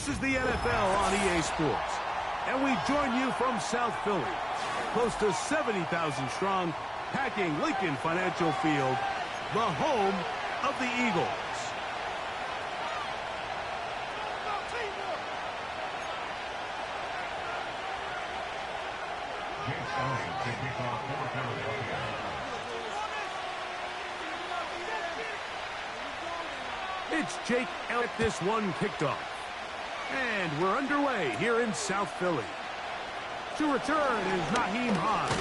This is the NFL on EA Sports, and we join you from South Philly, close to 70,000 strong, packing Lincoln Financial Field, the home of the Eagles. It's Jake out at this one kicked off. And we're underway here in South Philly. To return is Naheem Hines.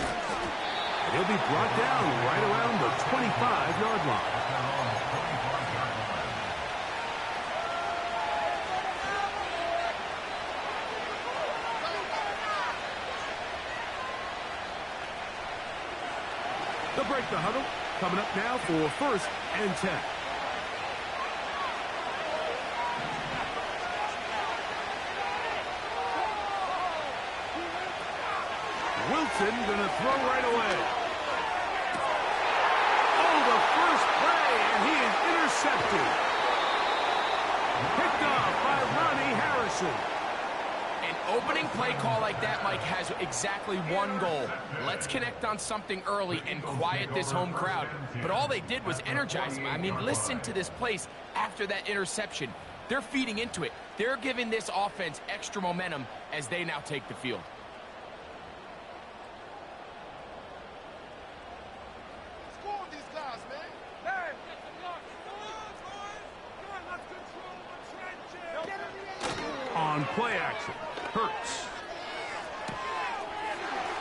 And he'll be brought down right around the 25-yard line. They'll break the huddle. Coming up now for 1st and 10. Wilson gonna throw right away. Oh, the first play, and he is intercepted. Picked off by Ronnie Harrison. An opening play call like that, Mike, has exactly one goal. Let's connect on something early and quiet this home crowd. But all they did was energize them. I mean, listen to this place after that interception. They're feeding into it. They're giving this offense extra momentum as they now take the field. On play action, Hurts.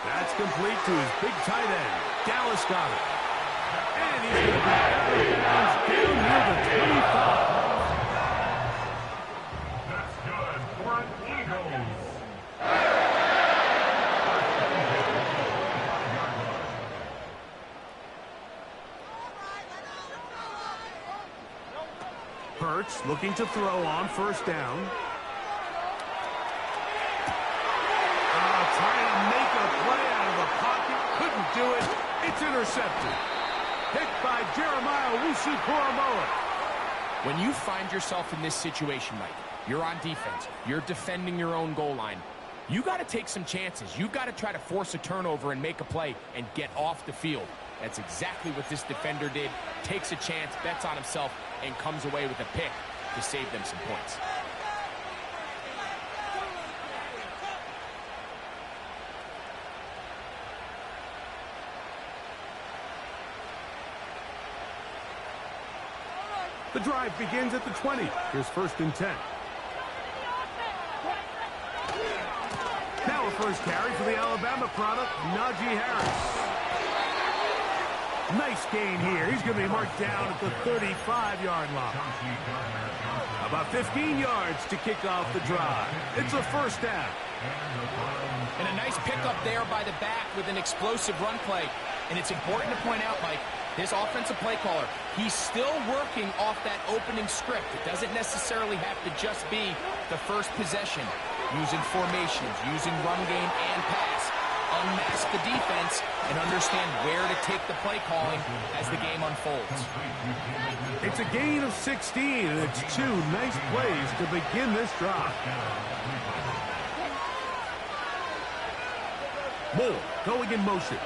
That's complete to his big tight end. Dallas got it. And he's going to be out of bounds down near the 25. That's good for an Eagles. Hurts looking to throw on 1st down. Trying to make a play out of the pocket. Couldn't do it. It's intercepted. Picked by Jeremiah Owusu-Koramoah. When you find yourself in this situation, Mike, you're on defense. You're defending your own goal line. You got to take some chances. You got to try to force a turnover and make a play and get off the field. That's exactly what this defender did. Takes a chance, bets on himself, and comes away with a pick to save them some points. The drive begins at the 20. Here's 1st and 10. Now a first carry for the Alabama product, Najee Harris. Nice gain here. He's going to be marked down at the 35-yard line. About 15 yards to kick off the drive. It's a 1st down. And a nice pickup there by the back with an explosive run play. And it's important to point out, Mike, this offensive play caller, he's still working off that opening script. It doesn't necessarily have to just be the first possession. Using formations, using run game and pass. Unmask the defense and understand where to take the play calling as the game unfolds. It's a gain of 16, and it's 2 nice plays to begin this drive. Moore going in motion.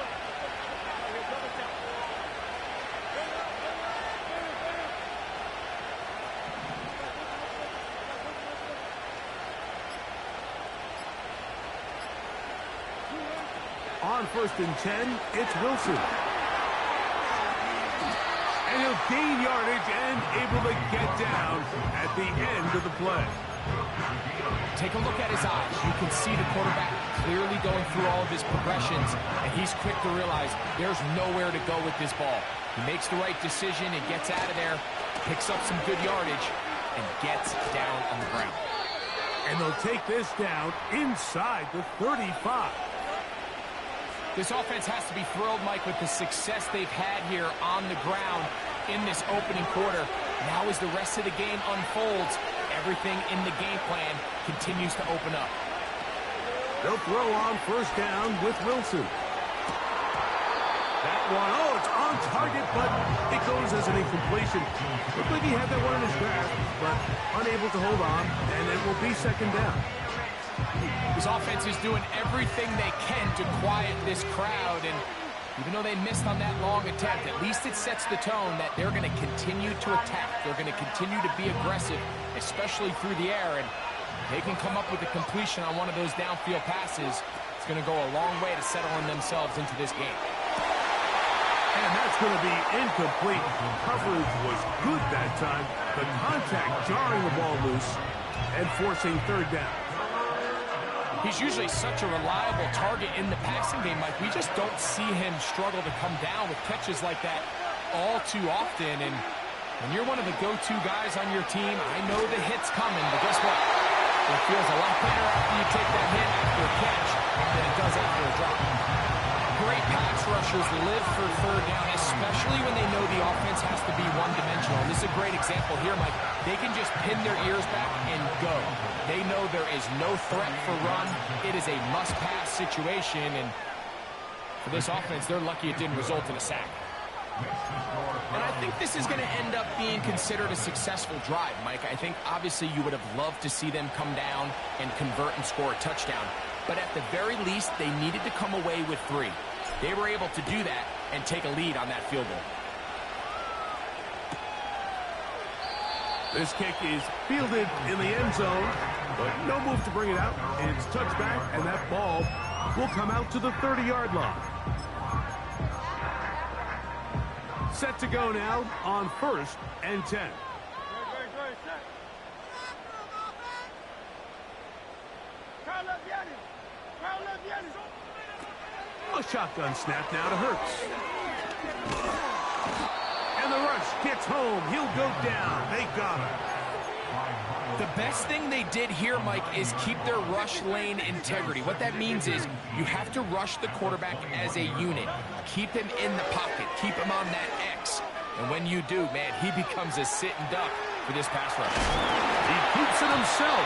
On 1st and 10, it's Wilson. And he'll gain yardage and able to get down at the end of the play. Take a look at his eyes. You can see the quarterback clearly going through all of his progressions, and he's quick to realize there's nowhere to go with this ball. He makes the right decision and gets out of there, picks up some good yardage, and gets down on the ground. And they'll take this down inside the 35. This offense has to be thrilled, Mike, with the success they've had here on the ground in this opening quarter. Now as the rest of the game unfolds, everything in the game plan continues to open up. They'll throw on 1st down with Wilson. That one, oh, it's on target, but it goes as an incompletion. Looked like he had that one in his grasp, but unable to hold on, and it will be second down. His offense is doing everything they can to quiet this crowd, and even though they missed on that long attempt, at least it sets the tone that they're going to continue to attack. They're going to continue to be aggressive, especially through the air, and they can come up with a completion on one of those downfield passes. It's going to go a long way to settling themselves into this game. And that's going to be incomplete. Coverage was good that time. The contact jarring the ball loose and forcing third down. He's usually such a reliable target in the passing game, Mike. We just don't see him struggle to come down with catches like that all too often. And when you're one of the go-to guys on your team, I know the hit's coming, but guess what? It feels a lot better after you take that hit after a catch than it does after a drop. Great pass rushers live for third down, especially when they know the offense has to be one-dimensional. And this is a great example here, Mike. They can just pin their ears back and go. They know there is no threat for run. It is a must-pass situation, and for this offense, they're lucky it didn't result in a sack. And I think this is going to end up being considered a successful drive, Mike. I think, obviously, you would have loved to see them come down and convert and score a touchdown. But at the very least, they needed to come away with 3. They were able to do that and take a lead on that field goal. This kick is fielded in the end zone, but no move to bring it out. It's touched back, and that ball will come out to the 30-yard line. Set to go now on 1st and 10. A shotgun snap now to Hurts. And the rush gets home. He'll go down. They got him. The best thing they did here, Mike, is keep their rush lane integrity. What that means is you have to rush the quarterback as a unit. Keep him in the pocket. Keep him on that X. And when you do, man, he becomes a sitting duck for this pass rush. He keeps it himself.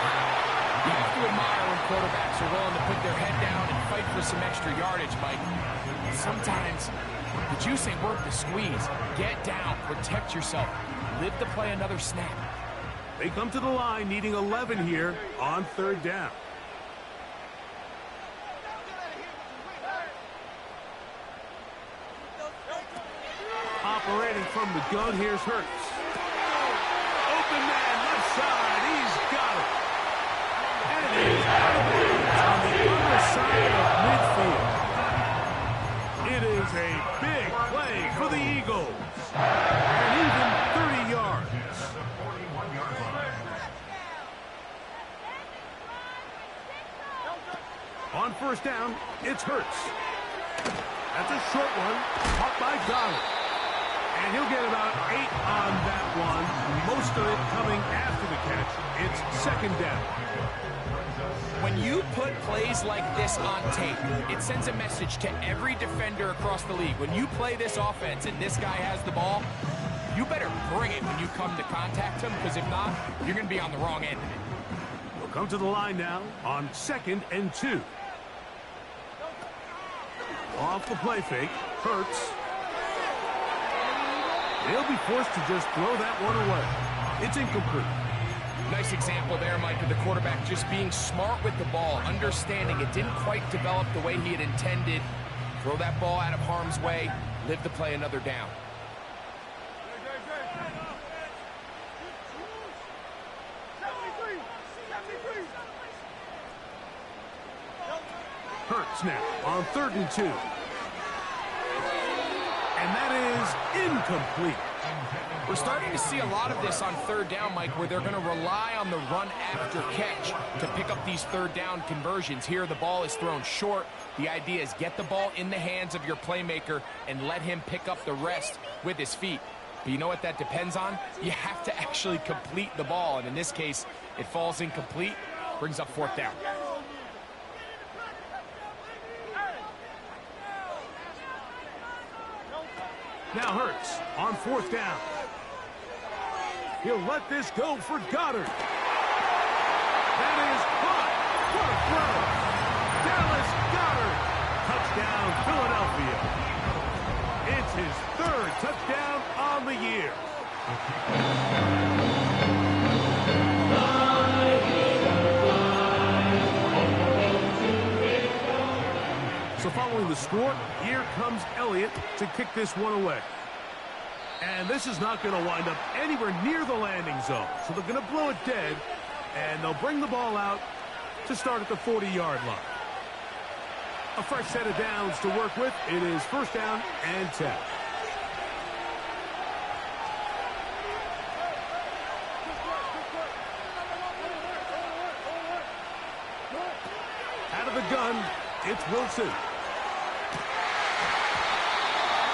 You have to admire when quarterbacks are willing to put their head down and fight for some extra yardage, Mike. Sometimes the juice ain't worth the squeeze. Get down, protect yourself, live to play another snap. They come to the line needing 11 here on 3rd down. Operating from the gun, here's Hurts. Open man, left side, he's got it. And he's on the other side of midfield. It is a big play for the Eagles. And even 30 yards. On 1st down, it's Hurts. That's a short one, caught by Goddard. And he'll get about 8 on that one. Most of it coming after the catch. It's 2nd down. When you put plays like this on tape, it sends a message to every defender across the league. When you play this offense and this guy has the ball, you better bring it when you come to contact him, because if not, you're going to be on the wrong end of it. We'll come to the line now on 2nd and 2. Off the play fake, Hurts. He'll be forced to just throw that one away. It's incomplete. Nice example there, Mike, of the quarterback just being smart with the ball, understanding it didn't quite develop the way he had intended. Throw that ball out of harm's way, live to play another down. Hurts now on 3rd and 2. And that is incomplete. We're starting to see a lot of this on 3rd down, Mike, where they're going to rely on the run after catch to pick up these 3rd down conversions. Here, the ball is thrown short. The idea is get the ball in the hands of your playmaker and let him pick up the rest with his feet. But you know what that depends on? You have to actually complete the ball, and in this case, it falls incomplete, brings up 4th down. Now Hurts on 4th down. He'll let this go for Goddard. That is caught. What a throw. Dallas Goddard. Touchdown, Philadelphia. It's his third touchdown on the year. So following the score, here comes Elliott to kick this one away. And this is not going to wind up anywhere near the landing zone. So they're going to blow it dead, and they'll bring the ball out to start at the 40-yard line. A fresh set of downs to work with. It is first down and 10. Out of the gun, it's Wilson.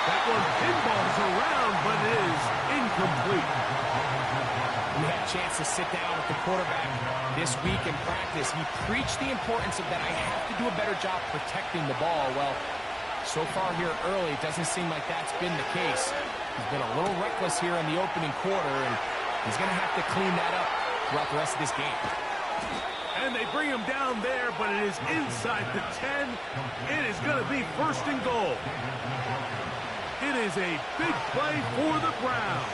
That one pinballs around, but it is incomplete. We had a chance to sit down with the quarterback this week in practice. He preached the importance of that I have to do a better job protecting the ball. Well, so far here early, it doesn't seem like that's been the case. He's been a little reckless here in the opening quarter, and he's going to have to clean that up throughout the rest of this game. And they bring him down there, but it is inside the 10. It is going to be first and goal. It is a big play for the Browns.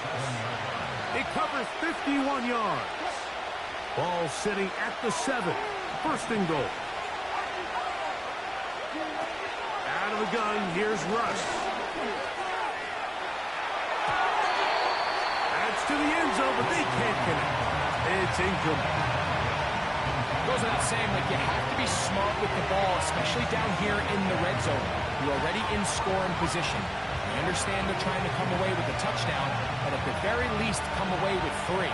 It covers 51 yards. Ball sitting at the 7. First and goal. Out of the gun, here's Russ. That's to the end zone, but they can't connect. It's incomplete. Goes without saying, like, you have to be smart with the ball, especially down here in the red zone. You're already in scoring position. I understand they're trying to come away with a touchdown, but at the very least, come away with 3.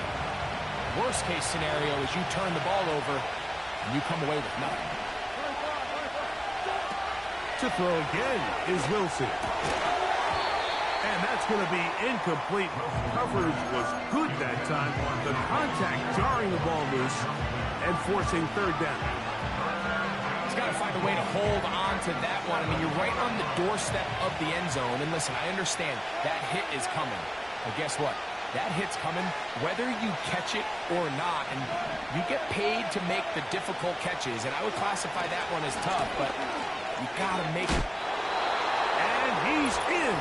Worst case scenario is you turn the ball over and you come away with nothing. To throw again is Wilson. And that's going to be incomplete. Coverage was good that time. The contact jarring the ball loose and forcing third down. He's got to find a way to hold on to that one. I mean, you're right on the doorstep of the end zone. And listen, I understand that hit is coming. But guess what? That hit's coming whether you catch it or not. And you get paid to make the difficult catches. And I would classify that one as tough, but you got to make it. And he's in.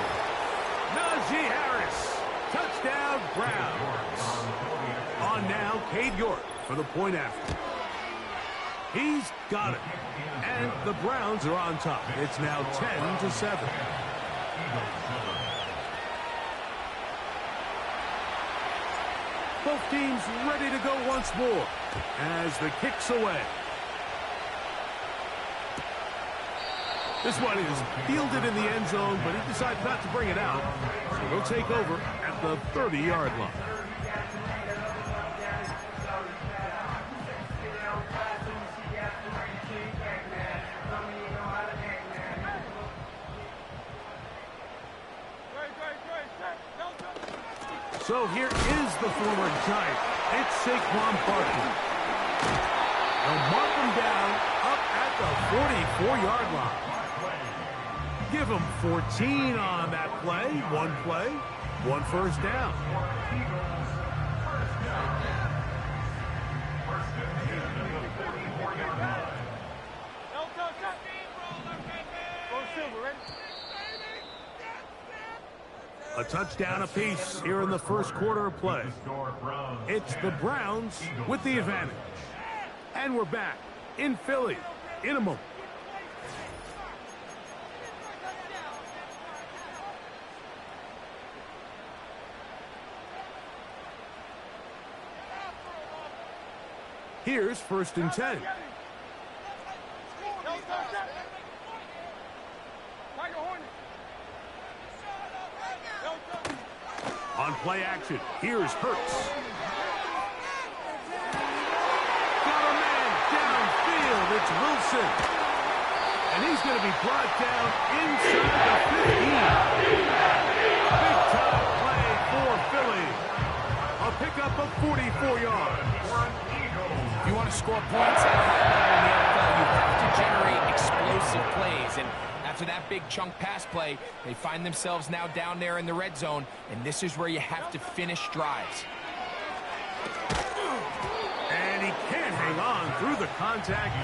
Najee Harris. Touchdown, Browns. On now, Cade York for the point after. He's got it. And the Browns are on top. It's now 10-7. Both teams ready to go once more as the kick's away. This one is fielded in the end zone, but he decides not to bring it out. So he'll take over at the 30-yard line. So here is the former Giant. It's Saquon Barkley. They'll mark him down up at the 44-yard line. Give him 14 on that play. One first down. A touchdown apiece here in the first quarter of play. It's the Browns with the advantage. And we're back in Philly in a moment. Here's first and 10. On play action, here's Hurts. Got a man downfield. It's Wilson. And he's going to be brought down inside the 15. Big time play for Philly. A pickup of 44 yards. If you want to score points at a high level in the NFL, you have to generate explosive plays. And after that big chunk pass play, they find themselves now down there in the red zone, and this is where you have to finish drives. And he can't hang on through the contact.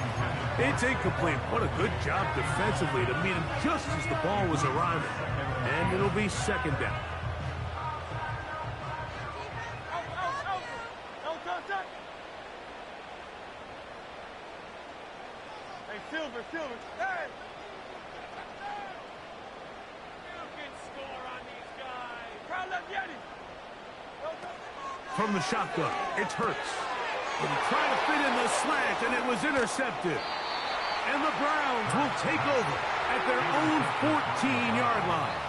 It's incomplete. What a good job defensively to meet him just as the ball was arriving. And it'll be second down. Hey, Silver. Hey! You can score on these guys. Proud left Yeti. From the shotgun, it's Hurts. And trying to fit in the slant, and it was intercepted. And the Browns will take over at their own 14-yard line.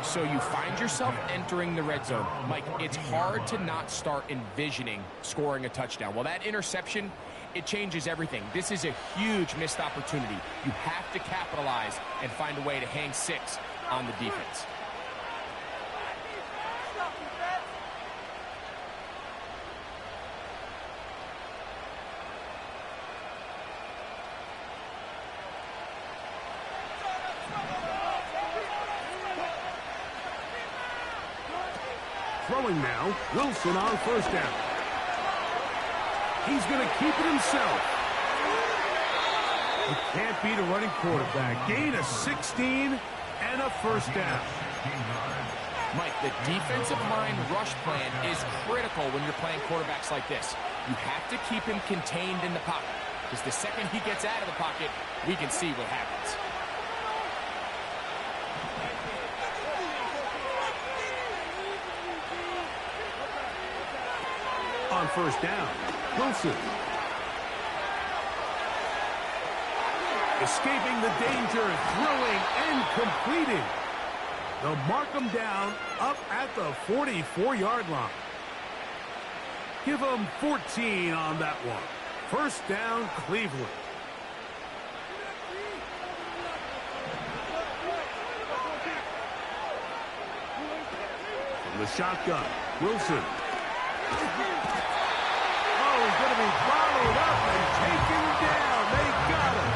So you find yourself entering the red zone. Mike, it's hard to not start envisioning scoring a touchdown. Well, that interception, it changes everything. This is a huge missed opportunity. You have to capitalize and find a way to hang 6 on the defense. Throwing now, Wilson on first down. He's going to keep it himself. It can't beat a running quarterback. Gain of 16 and a first down. Mike, the defensive line rush plan is critical when you're playing quarterbacks like this. You have to keep him contained in the pocket, because the second he gets out of the pocket, we can see what happens. On first down, Wilson. Escaping the danger, throwing and completing. They'll mark him down up at the 44-yard line. Give him 14 on that one. First down, Cleveland. From the shotgun, Wilson. Oh, he's going to be followed up and taken down. They got him.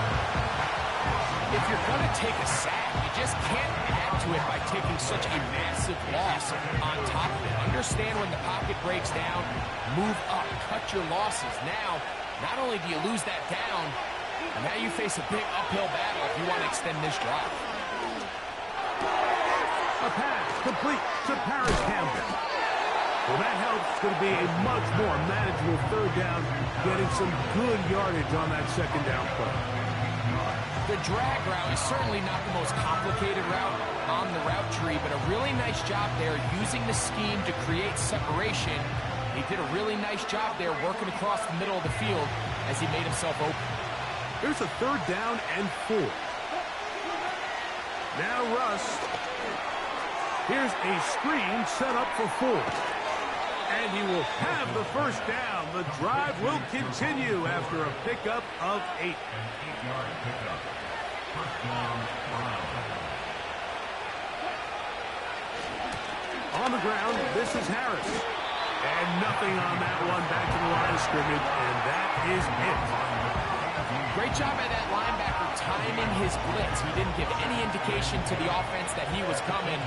If you're going to take a sack, you just can't add to it by taking such a massive loss on top of it. Understand when the pocket breaks down, move up, cut your losses. Now, not only do you lose that down, now you face a big uphill battle if you want to extend this drive. A pass complete to Paris Campbell. Well, that helps. It's going to be a much more manageable third down, getting some good yardage on that second down play. The drag route is certainly not the most complicated route on the route tree, but a really nice job there using the scheme to create separation. He did a really nice job there working across the middle of the field as he made himself open. Here's a third down and 4. Now Russ. Here's a screen set up for 4. And he will have the first down. The drive will continue after a pickup of 8. On the ground, this is Harris. And nothing on that one. Back to the line of scrimmage, and that is it. Great job by that linebacker timing his blitz. He didn't give any indication to the offense that he was coming.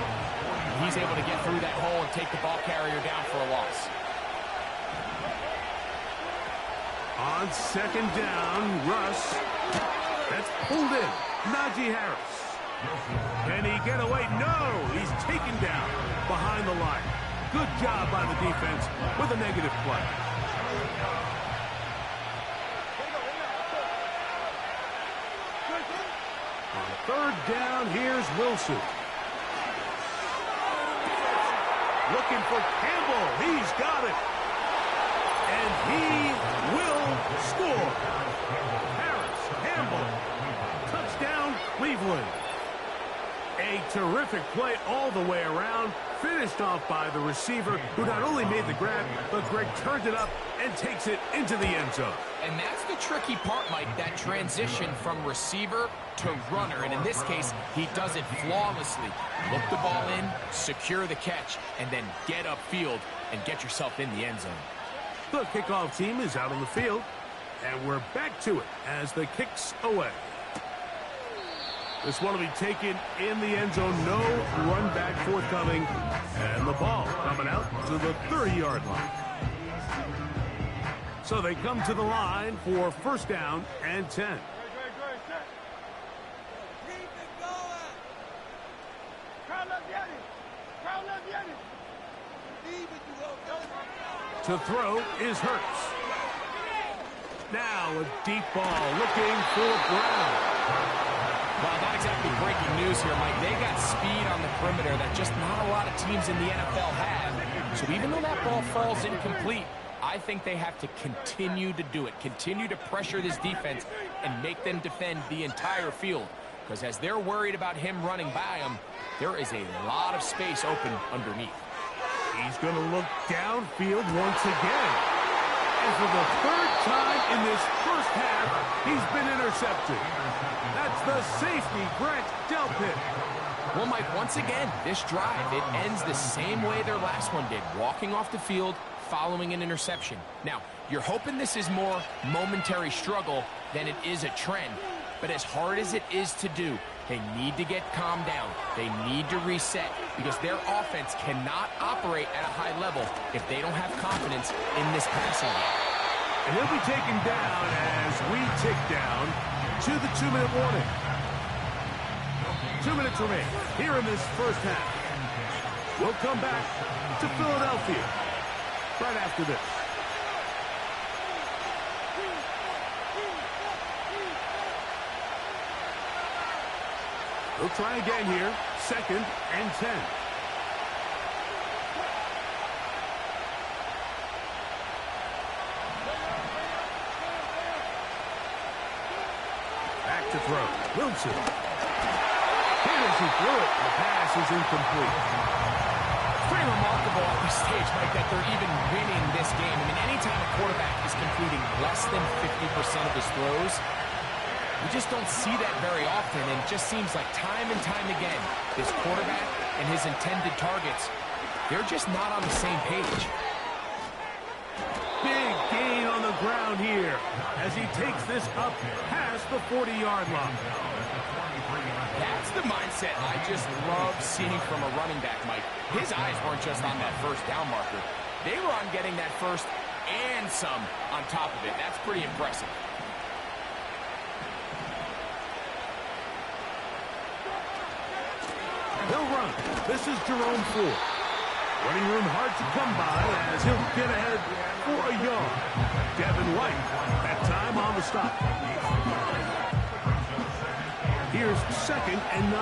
He's able to get through that hole and take the ball carrier down for a loss. On second down, Russ. That's pulled in. Najee Harris. Can he get away? No! He's taken down behind the line. Good job by the defense with a negative play. On third down, here's Wilson. Looking for Campbell. He's got it. And he will score. Harris, Campbell. Touchdown, Cleveland. A terrific play all the way around. Finished off by the receiver, who not only made the grab, but Greg turned it up and takes it into the end zone. And that's the tricky part, Mike, that transition from receiver to runner. And in this case, he does it flawlessly. Look the ball in, secure the catch, and then get upfield and get yourself in the end zone. The kickoff team is out on the field, and we're back to it as the kick's away. This one will be taken in the end zone. No run back forthcoming. And the ball coming out to the 30-yard line. So they come to the line for first down and 10. To throw is Hurts. Now a deep ball looking for Brown. Well, not exactly breaking news here, Mike. They got speed on the perimeter that just not a lot of teams in the NFL have. So even though that ball falls incomplete, I think they have to continue to do it. Continue to pressure this defense and make them defend the entire field. Because as they're worried about him running by them, there is a lot of space open underneath. He's going to look downfield once again. And for the third time in this first half, he's been intercepted. That's the safety, Grant Delpit. Well, Mike, once again, this drive, it ends the same way their last one did. Walking off the field, following an interception. Now, you're hoping this is more momentary struggle than it is a trend. But as hard as it is to do, they need to get calmed down. They need to reset because their offense cannot operate at a high level if they don't have confidence in this passing game. And he'll be taken down as we tick down to the 2-minute warning. 2 minutes remain here in this first half. We'll come back to Philadelphia right after this. We'll try again here. 2nd and 10. Back to throw. Wilson. Here as he threw it. The pass is incomplete. Pretty remarkable at this stage, Mike, that they're even winning this game. I mean, anytime a quarterback is completing less than 50% of his throws, we just don't see that very often, and it just seems like time and time again, this quarterback and his intended targets, they're just not on the same page. Big gain on the ground here as he takes this up past the 40-yard line. That's the mindset I just love seeing from a running back, Mike. His eyes weren't just on that first down marker. They were on getting that first and some on top of it. That's pretty impressive. He'll run. This is Jerome Ford. Running room hard to come by as he'll get ahead for a yard. Devin White, that time on the stop. Here's 2nd and 9.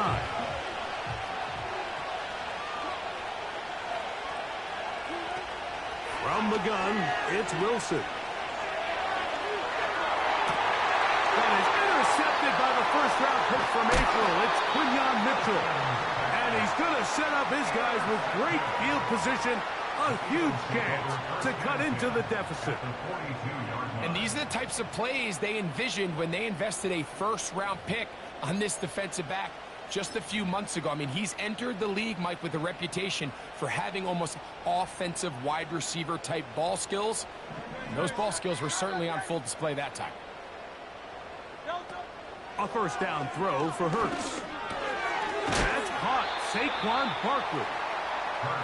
From the gun, it's Wilson. That is intercepted by the first-round pick from April. It's Quinyon Mitchell. And he's going to set up his guys with great field position. A huge chance to cut into the deficit. And these are the types of plays they envisioned when they invested a first-round pick on this defensive back just a few months ago. I mean, he's entered the league, Mike, with a reputation for having almost offensive wide receiver type ball skills. And those ball skills were certainly on full display that time. A first down throw for Hurts. That's caught. Saquon Barkley.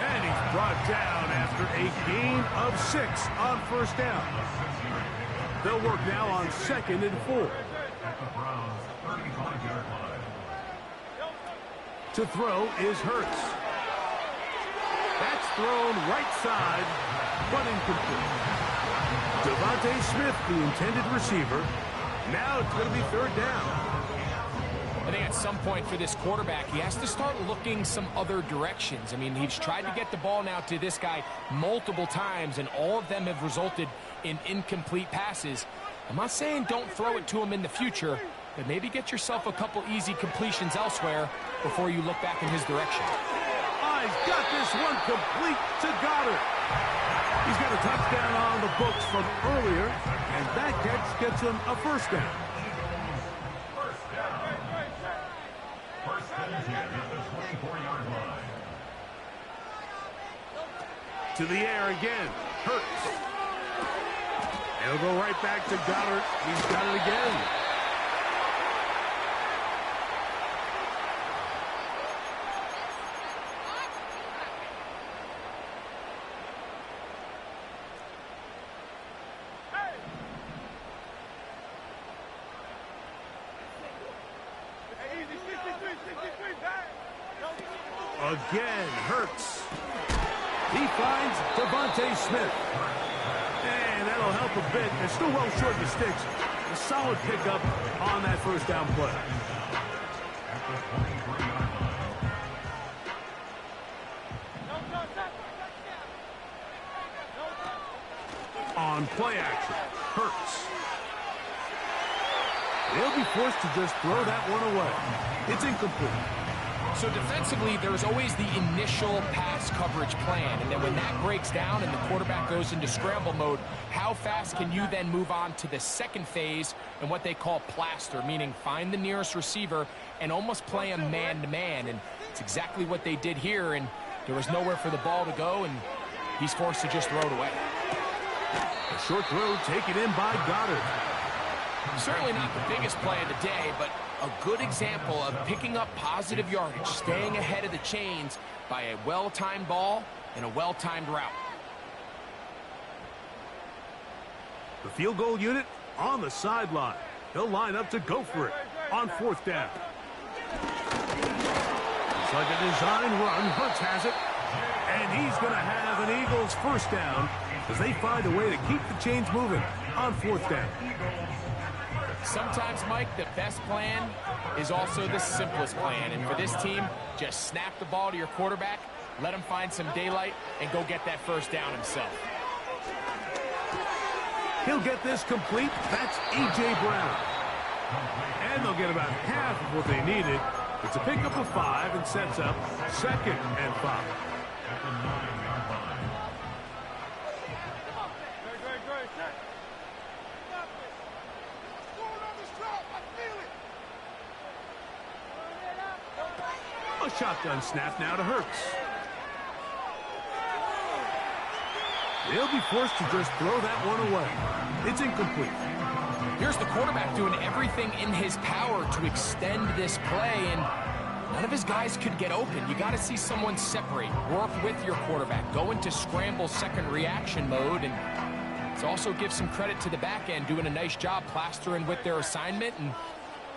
And he's brought down after a gain of 6 on first down. They'll work now on 2nd and 4. To throw is Hurts. That's thrown right side, but incomplete. Devontae Smith, the intended receiver. Now it's going to be 3rd down. I think at some point for this quarterback, he has to start looking some other directions. I mean, he's tried to get the ball now to this guy multiple times, and all of them have resulted in incomplete passes. I'm not saying don't throw it to him in the future, but maybe get yourself a couple easy completions elsewhere before you look back in his direction. He's got this one complete to Goddard. He's got a touchdown on the books from earlier, and that catch gets him a first down. To the air again. Hurts. And it'll go right back to Goddard. He's got it again. Again, Hurts. He finds Devontae Smith. And that'll help a bit. They're still well short of the sticks. A solid pickup on that first down play. On play action, Hurts. They'll be forced to just throw that one away. It's incomplete. So defensively, there's always the initial pass coverage plan, and then when that breaks down and the quarterback goes into scramble mode, how fast can you then move on to the second phase and what they call plaster, meaning find the nearest receiver and almost play him man-to-man, and it's exactly what they did here, and there was nowhere for the ball to go, and he's forced to just throw it away. A short throw taken in by Goddard. Certainly not the biggest play of the day, but a good example of picking up positive yardage, staying ahead of the chains by a well-timed ball and a well-timed route. The field goal unit on the sideline. They'll line up to go for it on fourth down. It's like a design run. Hurts has it. And he's going to have an Eagles first down as they find a way to keep the chains moving on fourth down. Sometimes, Mike, the best plan is also the simplest plan. And for this team, just snap the ball to your quarterback, let him find some daylight, and go get that first down himself. He'll get this complete. That's A.J. Brown. And they'll get about half of what they needed. It's a pickup of 5 and sets up 2nd and 5. A shotgun snap now to Hurts. They'll be forced to just throw that one away. It's incomplete. Here's the quarterback doing everything in his power to extend this play, and none of his guys could get open. You got to see someone separate, work with your quarterback, go into scramble second reaction mode, and it also gives some credit to the back end doing a nice job plastering with their assignment, and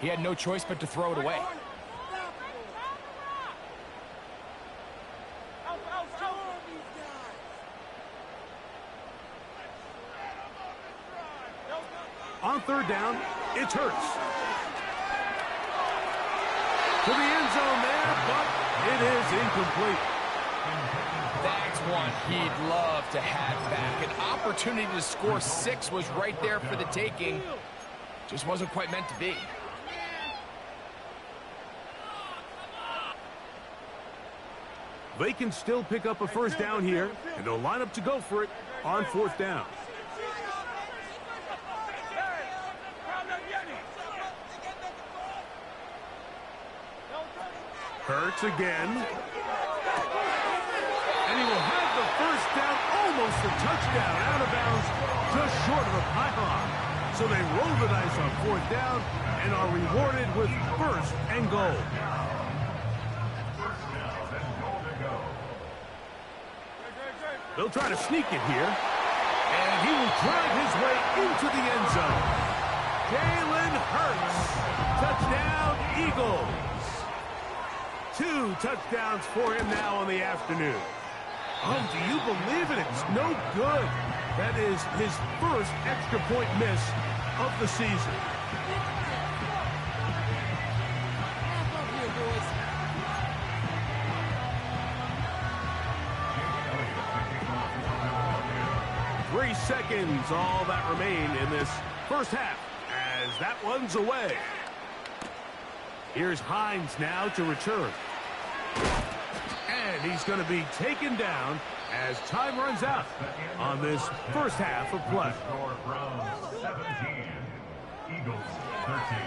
he had no choice but to throw it away. On third down, it's Hurts. To the end zone there, but it is incomplete. That's one he'd love to have back. An opportunity to score 6 was right there for the taking. Just wasn't quite meant to be. They can still pick up a first down here, and they'll line up to go for it on fourth down. Hurts again. And he will have the first down, almost a touchdown, out of bounds, just short of a pylon. So they roll the dice on fourth down and are rewarded with first and goal. They'll try to sneak it here. And he will drive his way into the end zone. Jalen Hurts. Touchdown, Eagles. 2 touchdowns for him now on the afternoon. Oh, do you believe it? It's no good. That is his first extra point miss of the season. Three seconds, all that remain in this first half, as that one's away. Here's Hines now to return. And he's going to be taken down as time runs out on this first half of play. BROWNS 17, Eagles 13.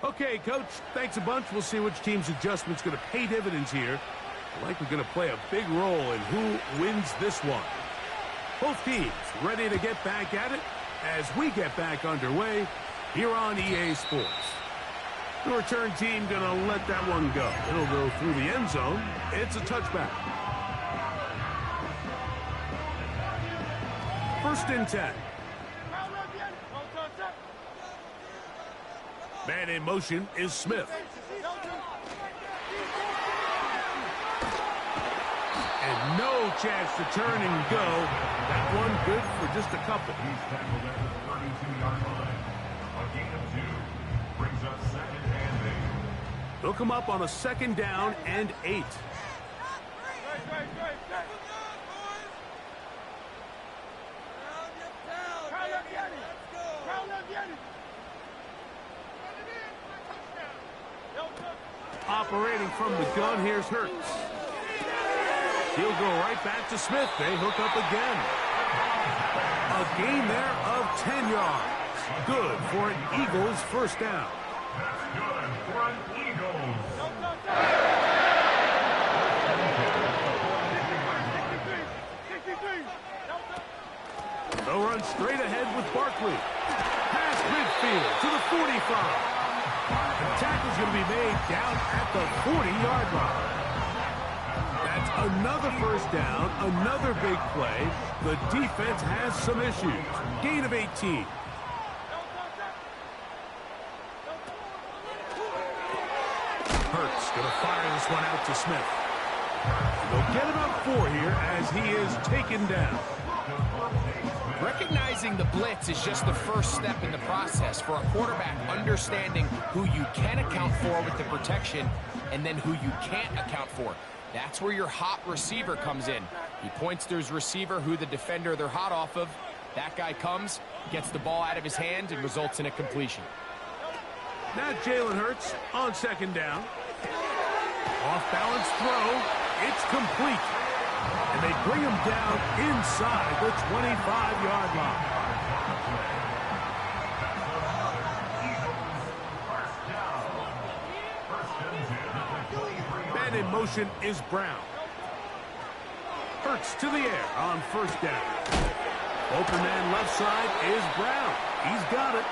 Okay, Coach, thanks a bunch. We'll see which team's adjustment's going to pay dividends here. Likely going to play a big role in who wins this one. Both teams ready to get back at it as we get back underway here on EA Sports. The return team going to let that one go. It'll go through the end zone. It's a touchback. First and 10. Man in motion is Smith. And no chance to turn and go. That one good for just a couple. He's tackled at the 32-yard line. A gain of 2 brings up second and 8. They'll come up on a second down and 8. Operating from the gun, here's Hurts. He'll go right back to Smith. They hook up again. A gain there of 10 yards. Good for an Eagles first down. That's good for an Eagles. They'll run straight ahead with Barkley. Past midfield to the 45. The tackle's going to be made down at the 40-yard line. That's another first down, another big play. The defense has some issues. Gain of 18. Hurts going to fire this one out to Smith. They'll get about 4 here as he is taken down. Recognizing the blitz is just the first step in the process for a quarterback, understanding who you can account for with the protection and then who you can't account for. That's where your hot receiver comes in. He points to his receiver, who the defender they're hot off of. That guy comes, gets the ball out of his hand, and results in a completion. Now Jalen Hurts on second down. Off-balance throw. It's complete. And they bring him down inside the 25-yard line. Man in motion is Brown. Hurts to the air on first down. Open man left side is Brown. He's got it.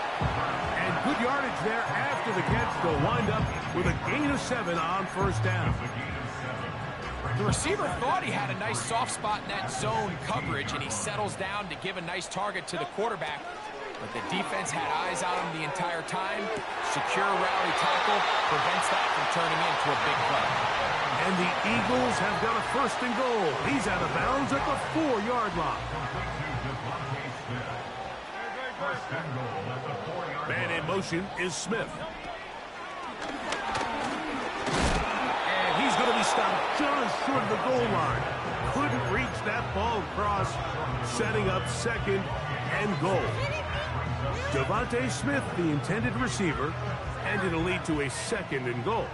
And good yardage there after the catch. They'll wind up with a gain of 7 on first down. The receiver thought he had a nice soft spot in that zone coverage, and he settles down to give a nice target to the quarterback. But the defense had eyes on him the entire time. Secure rally tackle prevents that from turning into a big play. And the Eagles have got a first and goal. He's out of bounds at the 4-yard line. Man in motion is Smith. He's going to be stopped just short of the goal line. Couldn't reach that ball across, setting up second and goal. Devontae Smith, the intended receiver, and it'll lead to a second and goal.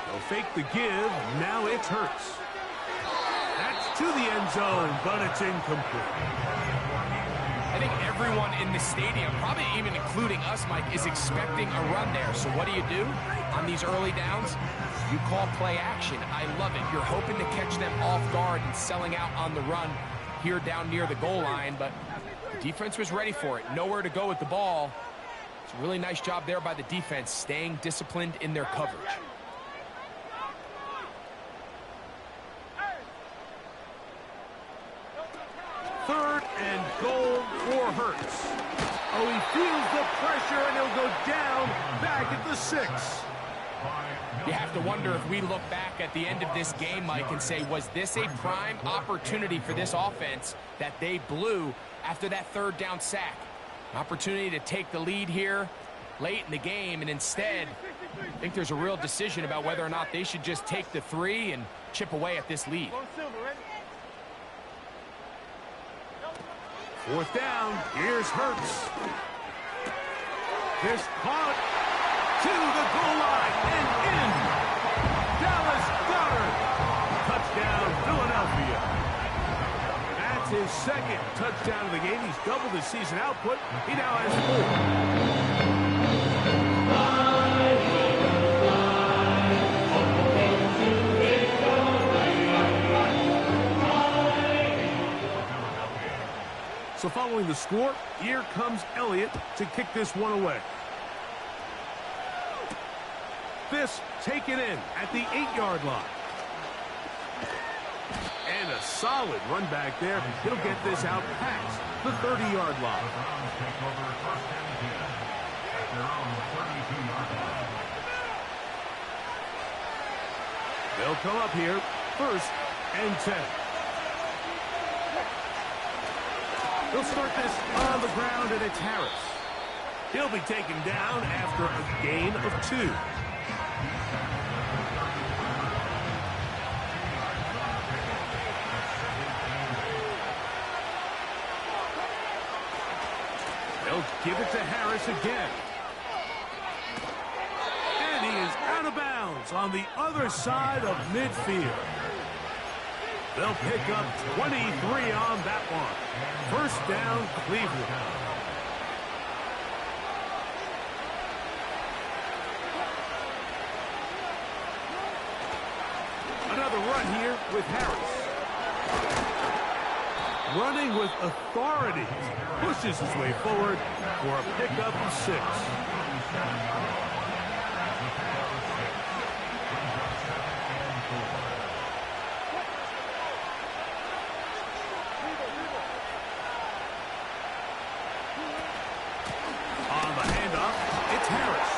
They'll fake the give. Now it's Hurts. That's to the end zone, but it's incomplete. I think everyone in the stadium, probably even including us, Mike, is expecting a run there. So what do? On these early downs? You call play action. I love it. You're hoping to catch them off guard and selling out on the run here down near the goal line, but the defense was ready for it. Nowhere to go with the ball. It's a really nice job there by the defense, staying disciplined in their coverage. Third and goal for Hurts. Oh, he feels the pressure, and he'll go down back at the 6. You have to wonder if we look back at the end of this game, Mike, and say, was this a prime opportunity for this offense that they blew after that third down sack? An opportunity to take the lead here late in the game, and instead, I think there's a real decision about whether or not they should just take the 3 and chip away at this lead. Fourth down, here's Hurts. This punt to the goal line and in. Dallas Goedert. Touchdown, Philadelphia. That's his second touchdown of the game. He's doubled his season output. He now has 4. So following the score, here comes Elliott to kick this one away. This taken in at the 8-yard line. And a solid run back there. He'll get this out past the 30-yard line. They'll come up here, 1st and 10. They'll start this on the ground, and it's Harris. He'll be taken down after a gain of 2. They'll give it to Harris again. And he is out of bounds on the other side of midfield. They'll pick up 23 on that one. 1st down, Cleveland. Another run here with Harris. Running with authority. Pushes his way forward for a pickup of 6. On the handoff, it's Harris.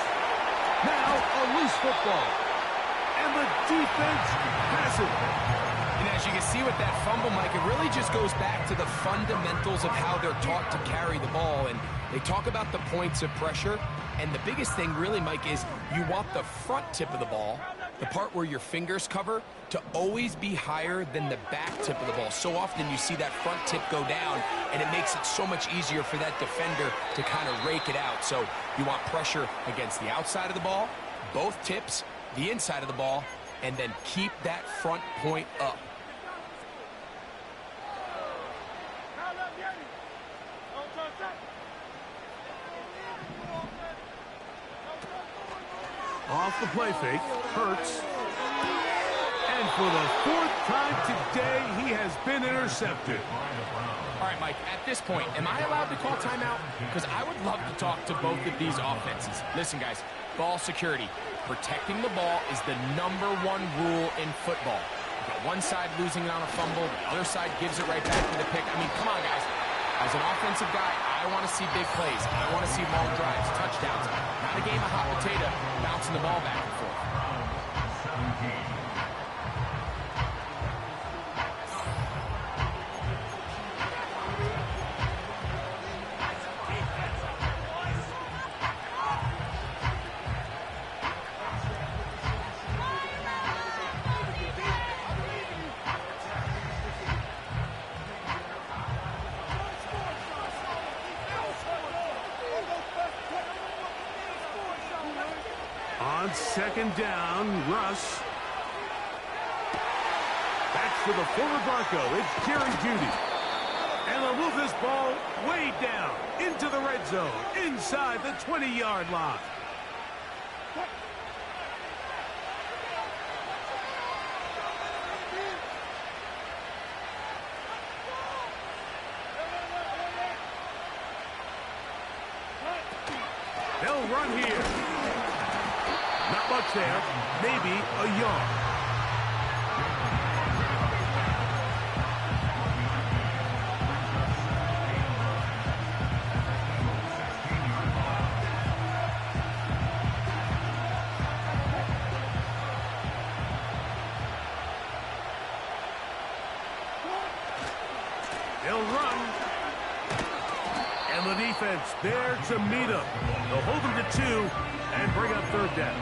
Now a loose football. And the defense has it. And as you can see with that fumble, Mike, it really just goes back to the fundamentals of how they're taught to carry the ball. And they talk about the points of pressure. And the biggest thing really, Mike, is you want the front tip of the ball, the part where your fingers cover, to always be higher than the back tip of the ball. So often you see that front tip go down, and it makes it so much easier for that defender to kind of rake it out. So you want pressure against the outside of the ball, both tips, the inside of the ball, and then keep that front point up. Off the play fake, Hurts. And for the 4th time today, he has been intercepted. All right, Mike, at this point, am I allowed to call timeout? Because I would love to talk to both of these offenses. Listen, guys, ball security. Protecting the ball is the #1 rule in football. You've got one side losing it on a fumble, the other side gives it right back to the pick. I mean, come on, guys. As an offensive guy, I want to see big plays. I want to see long drives, touchdowns. Not a game of hot potato, bouncing the ball back and forth. On 2nd down, Russ. Back to the former Bronco. It's Jerry Jeudy. And they'll move this ball way down into the red zone, inside the 20-yard line. They'll run here. Not much there, maybe a yard. They'll run. And the defense there to meet him. They'll hold him to 2 and bring up 3rd down.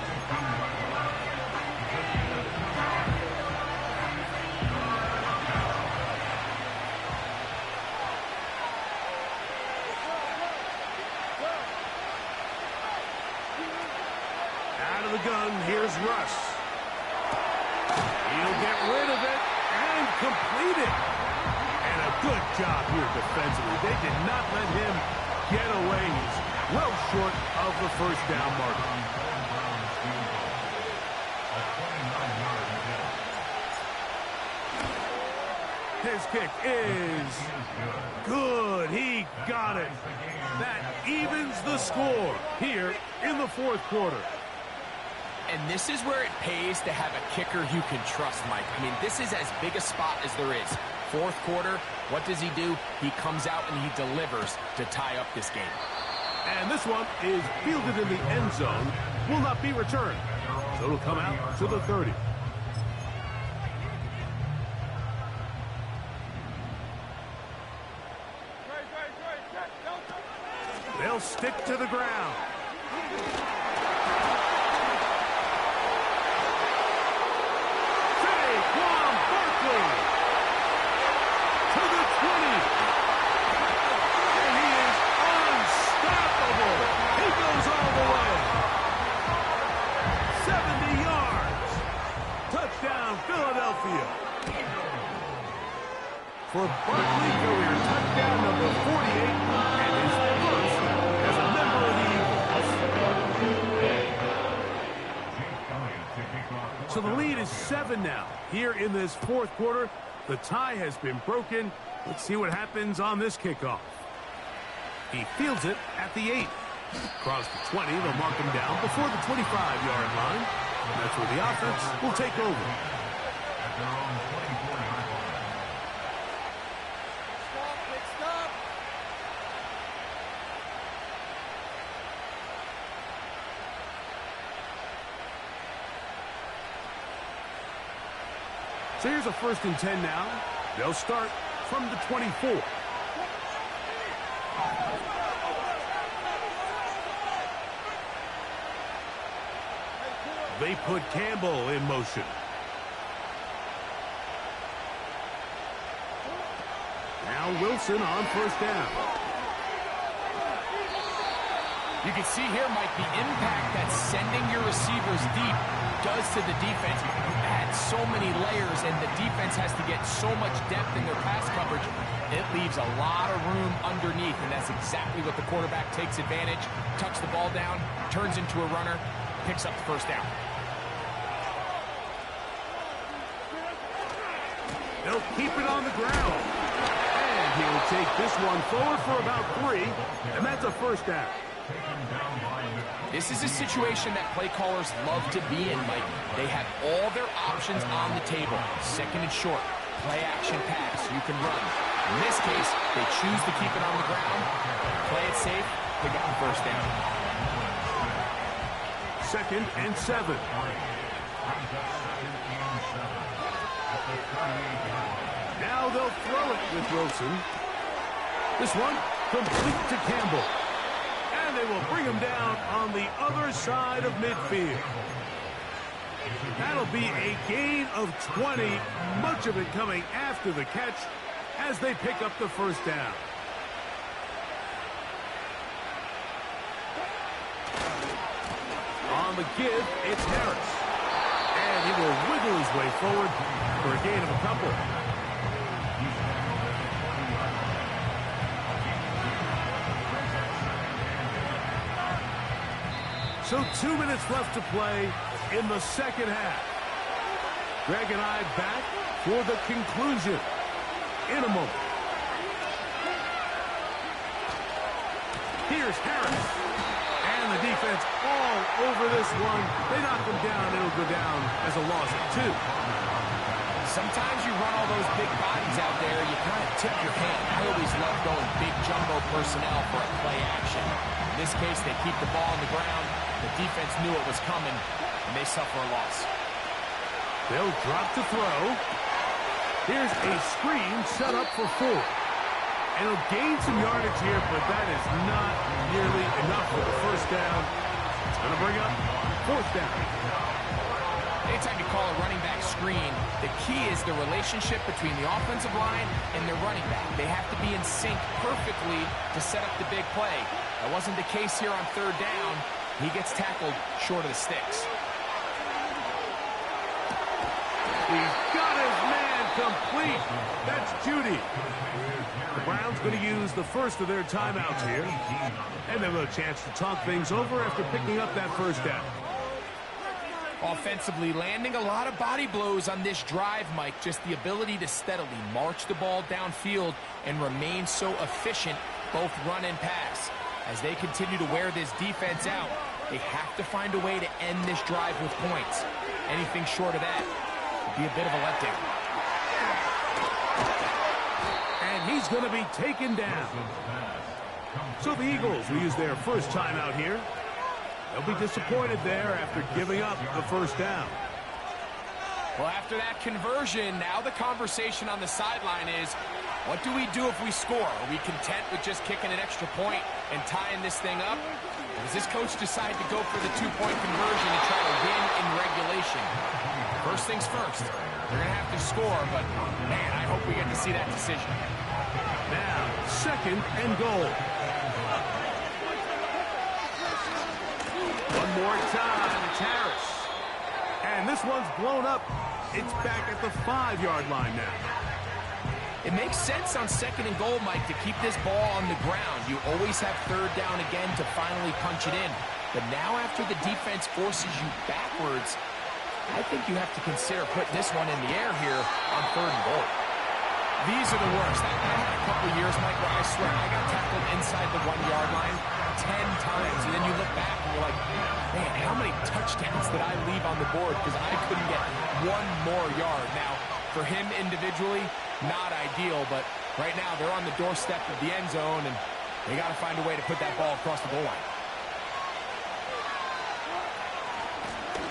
Out of the gun, here's Russ. He'll get rid of it and complete it. And a good job here defensively. They did not let him get away. He's well short of the 1st down marker. his kick is good. He got it. That evens the score here in the fourth quarter. And this is where it pays to have a kicker you can trust, Mike. I mean, this is as big a spot as there is. Fourth quarter, what does he do? He comes out and he delivers to tie up this game. And this one is fielded in the end zone. Will not be returned. So it'll come out to the 30. They'll stick to the ground. To the 20. And he is unstoppable. He goes all the way. 70 yards. Touchdown, Philadelphia. For Barkley, career touchdown number 48, and his first as a member of the Eagles. So the lead is 7 now. Here in this fourth quarter, the tie has been broken. Let's see what happens on this kickoff. He fields it at the 8. Across the 20, they'll mark him down before the 25-yard line. That's where the offense will take over. At their own 24-yard line. Stop. So here's a 1st and 10 now. They'll start from the 24. They put Campbell in motion. Now Wilson on 1st down. You can see here, Mike, the impact that sending your receivers deep does to the defense. You add so many layers, and the defense has to get so much depth in their pass coverage. It leaves a lot of room underneath, and that's exactly what the quarterback takes advantage. Tucks the ball down, turns into a runner, picks up the 1st down. They'll keep it on the ground. And he'll take this one forward for about 3, and that's a 1st down. This is a situation that play callers love to be in, Mike. They have all their options on the table. 2nd and short, play action pass, you can run. In this case, they choose to keep it on the ground, play it safe, pick up the 1st down. 2nd and 7. Now they'll throw it with Wilson. This one complete to Campbell. And they will bring him down on the other side of midfield. That'll be a gain of 20, much of it coming after the catch as they pick up the 1st down. On the give, it's Harris. And he will wiggle his way forward for a gain of a couple. So 2 minutes left to play in the 2nd half. Greg and I back for the conclusion in a moment. Here's Harris. And the defense all over this one. They knock him down. It'll go down as a loss of 2. Sometimes you run all those big bodies out there, you kind of tip your hand. I always love going big jumbo personnel for a play action. In this case, they keep the ball on the ground. The defense knew it was coming, and they suffer a loss. They'll drop to throw. Here's a screen set up for 4. And he'll gain some yardage here, but that is not nearly enough for the 1st down. It's going to bring up 4th down. Anytime you call a running back screen, the key is the relationship between the offensive line and their running back. They have to be in sync perfectly to set up the big play. That wasn't the case here on 3rd down. He gets tackled short of the sticks. He's got his man complete. That's Judy. The Browns going to use the first of their timeouts here. And they'll have a chance to talk things over after picking up that 1st down. Offensively, landing a lot of body blows on this drive, Mike. Just the ability to steadily march the ball downfield and remain so efficient, both run and pass. As they continue to wear this defense out, they have to find a way to end this drive with points. Anything short of that would be a bit of a letdown. And he's going to be taken down. So the Eagles will use their first timeout here. They'll be disappointed there after giving up the first down. Well, after that conversion, now the conversation on the sideline is, what do we do if we score? Are we content with just kicking an extra point and tying this thing up? Or does this coach decide to go for the two-point conversion and try to win in regulation? First things first, they're going to have to score, but, man, I hope we get to see that decision. Now, 2nd and goal. One more time, it's Harris. And this one's blown up. It's back at the 5-yard line now. It makes sense on 2nd and goal, Mike, to keep this ball on the ground. You always have 3rd down again to finally punch it in. But now after the defense forces you backwards, I think you have to consider putting this one in the air here on 3rd and goal. These are the worst. I had a couple of years, Mike, where I swear I got tackled inside the 1-yard line 10 times. And then you look back and you're like, man, how many touchdowns did I leave on the board because I couldn't get one more yard? Now, for him individually, not ideal, but right now they're on the doorstep of the end zone, and they got to find a way to put that ball across the goal line.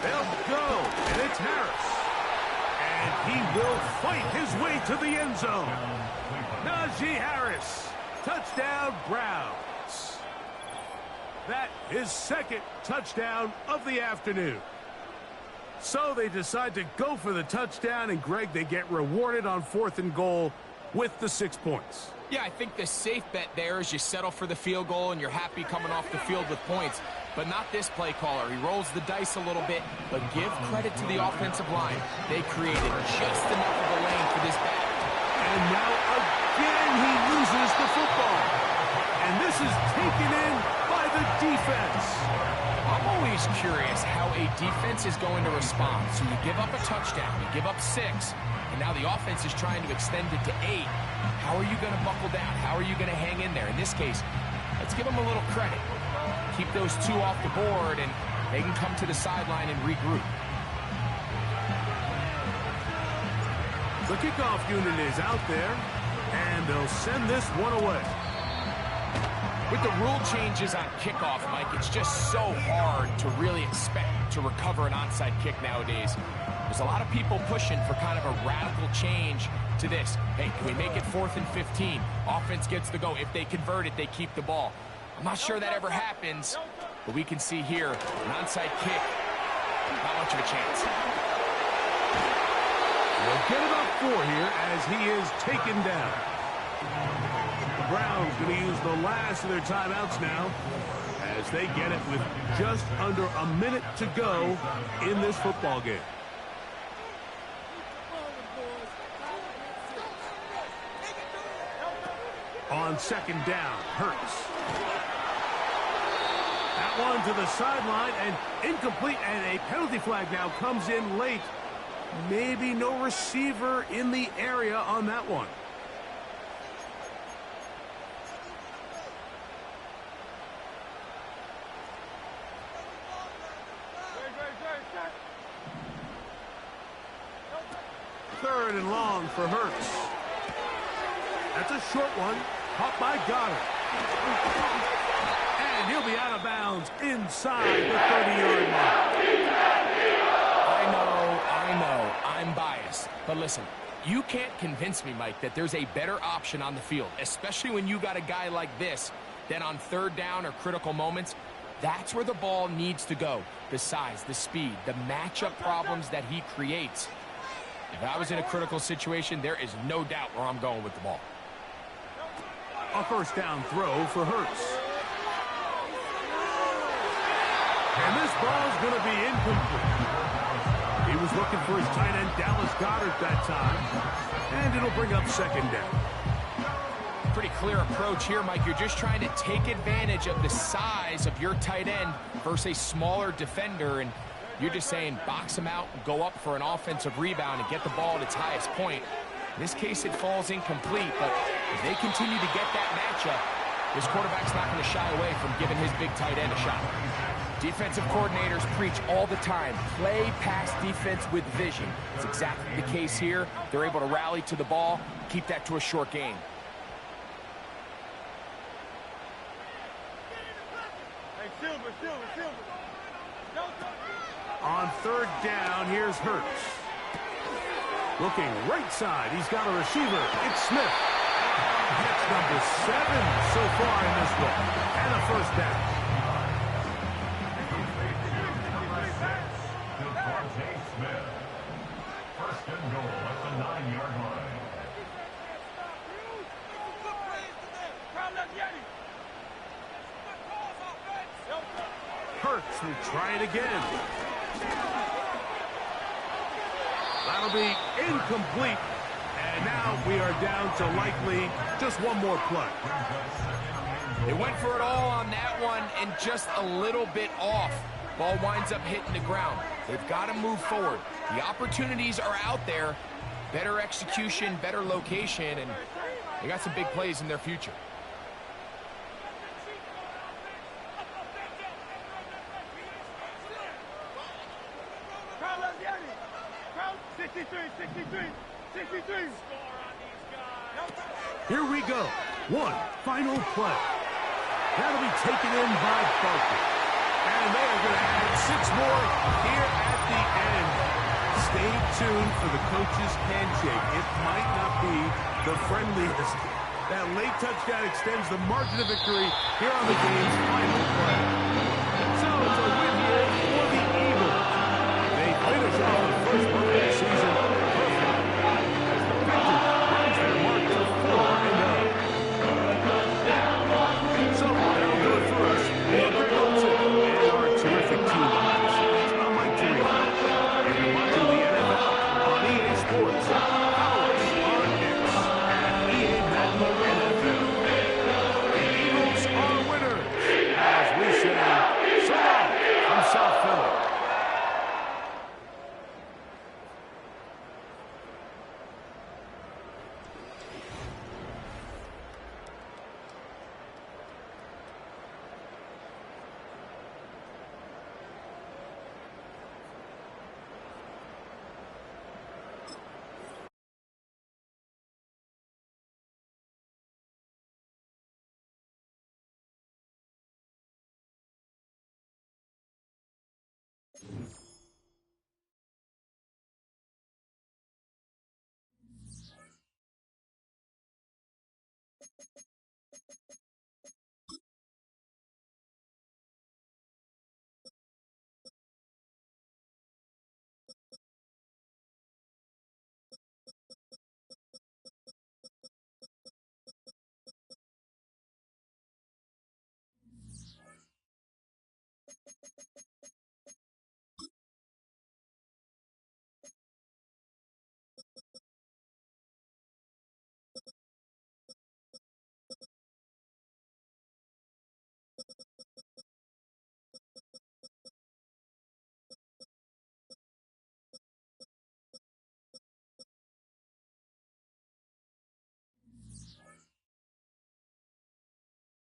They'll go, and it's Harris. And he will fight his way to the end zone. Najee Harris, touchdown Browns. That is 2nd touchdown of the afternoon. So they decide to go for the touchdown, and Greg, they get rewarded on 4th and goal with the 6 points. Yeah, I think the safe bet there is you settle for the field goal and you're happy coming off the field with points. But not this play caller. He rolls the dice a little bit, but give credit to the offensive line. They created just enough of a lane for this back. And now again he loses the football. And this is taken in by the defense. I'm always curious how a defense is going to respond. So you give up a touchdown, you give up 6, and now the offense is trying to extend it to 8. How are you going to buckle down? How are you going to hang in there? In this case, let's give them a little credit. Keep those 2 off the board, and they can come to the sideline and regroup. The kickoff unit is out there, and they'll send this one away. With the rule changes on kickoff, Mike, it's just so hard to really expect to recover an onside kick nowadays. There's a lot of people pushing for kind of a radical change to this. Hey, can we make it 4th and 15? Offense gets the go. If they convert it, they keep the ball. I'm not sure that ever happens, but we can see here an onside kick, not much of a chance. They'll get it up 4 here as he is taken down. The Browns going to use the last of their timeouts now as they get it with just under a minute to go in this football game. On 2nd down, Hurts. That one to the sideline and incomplete, and a penalty flag now comes in late. Maybe no receiver in the area on that one. Third and long for Hurts. That's a short one, caught by Goddard. And he'll be out of bounds inside the 30-yard line. I know, I'm biased. But listen, you can't convince me, Mike, that there's a better option on the field, especially when you got a guy like this, than on 3rd down or critical moments. That's where the ball needs to go. The size, the speed, the matchup problems that he creates. If I was in a critical situation, there is no doubt where I'm going with the ball. A 1st down throw for Hurts. And this ball's going to be incomplete. He was looking for his tight end, Dallas Goedert, that time. And it'll bring up 2nd down. Pretty clear approach here, Mike. You're just trying to take advantage of the size of your tight end versus a smaller defender. And You're just saying box him out, go up for an offensive rebound, and get the ball at its highest point. In this case, it falls incomplete, but if they continue to get that matchup, this quarterback's not going to shy away from giving his big tight end a shot. Defensive coordinators preach all the time, play pass defense with vision. It's exactly the case here. They're able to rally to the ball, keep that to a short game. On third down, here's Hurts. Looking right side, he's got a receiver. It's Smith. That's number 7 so far in this one. And a first down. Smith. First and goal at the 9-yard line. Hurts will try it again. That'll be incomplete. And now we are down to likely just one more play. They went for it all on that one and just a little bit off. Ball winds up hitting the ground. They've got to move forward. The opportunities are out there. Better execution, better location, and they got some big plays in their future. Here we go. One final play. That'll be taken in by Barkley. And they are going to add 6 more here at the end. Stay tuned for the coach's handshake. It might not be the friendliest. That late touchdown extends the margin of victory here on the game's final play.